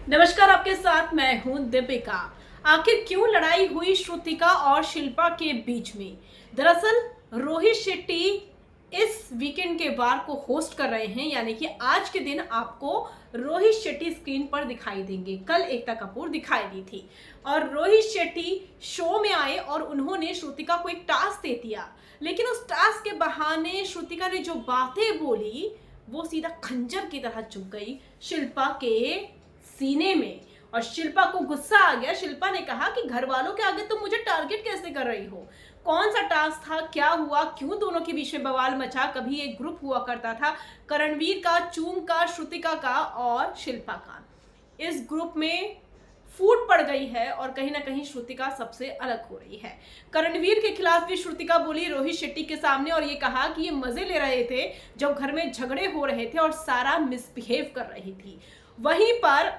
नमस्कार, आपके साथ मैं हूं दीपिका। आखिर क्यों लड़ाई हुई श्रुतिका और शिल्पा के बीच में? दरअसल रोहित शेट्टी इस वीकेंड के वार को होस्ट कर रहे हैं, यानी कि आज के दिन आपको रोहित शेट्टी स्क्रीन पर दिखाई देंगे। कल एकता कपूर दिखाई दी थी और रोहित शेट्टी शो में आए और उन्होंने श्रुतिका को एक टास्क दे दिया, लेकिन उस टास्क के बहाने श्रुतिका ने जो बातें बोली वो सीधा खंजर की तरह चुभ गई शिल्पा के सीने में। और शिल्पा को गुस्सा आ गया। शिल्पा ने कहा कि घर वालों के आगे तुम मुझे टारगेट कैसे कर रही हो? कौन सा टास्क था? क्या हुआ? क्यों दोनों के बीच में बवाल मचा? कभी एक ग्रुप हुआ करता था करणवीर का, चूम का, श्रुतिका का और शिल्पा का। इस ग्रुप में फूट पड़ गई है और कहीं ना कहीं श्रुतिका सबसे अलग हो रही है। करणवीर के खिलाफ भी श्रुतिका बोली रोहित शेट्टी के सामने और ये कहा कि ये मजे ले रहे थे जब घर में झगड़े हो रहे थे और सारा मिसबिहेव कर रही थी। वहीं पर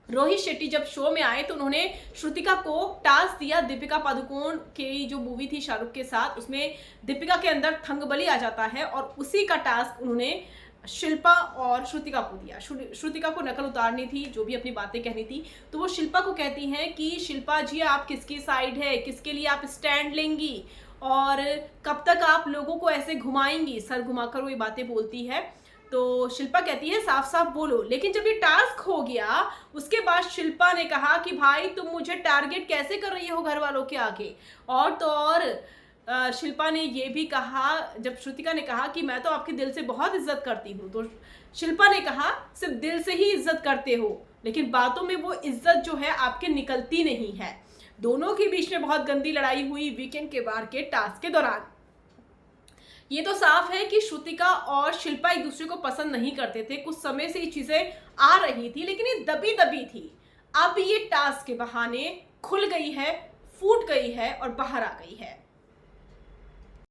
रोहित शेट्टी जब शो में आए तो उन्होंने श्रुतिका को टास्क दिया। दीपिका पादुकोण की जो मूवी थी शाहरुख के साथ, उसमें दीपिका के अंदर थंगबली आ जाता है और उसी का टास्क उन्होंने शिल्पा और श्रुतिका को दिया। श्रुतिका को नकल उतारनी थी, जो भी अपनी बातें कहनी थी, तो वो शिल्पा को कहती हैं कि शिल्पा जी आप किसकी साइड है, किसके लिए आप स्टैंड लेंगी और कब तक आप लोगों को ऐसे घुमाएंगी, सर घुमाकर वो ये बातें बोलती है। तो शिल्पा कहती है साफ साफ बोलो। लेकिन जब ये टास्क हो गया उसके बाद शिल्पा ने कहा कि भाई तुम मुझे टारगेट कैसे कर रही हो घर वालों के आगे। और तो और शिल्पा ने ये भी कहा, जब श्रुतिका ने कहा कि मैं तो आपके दिल से बहुत इज्जत करती हूँ, तो शिल्पा ने कहा सिर्फ दिल से ही इज्जत करते हो, लेकिन बातों में वो इज्जत जो है आपके निकलती नहीं है। दोनों के बीच में बहुत गंदी लड़ाई हुई वीकेंड के वार के टास्क के दौरान। ये तो साफ है कि श्रुतिका और शिल्पा एक दूसरे को पसंद नहीं करते थे। कुछ समय से ये चीजें आ रही थी, लेकिन ये दबी दबी थी। अब ये टास्क के बहाने खुल गई है, फूट गई है और बाहर आ गई है।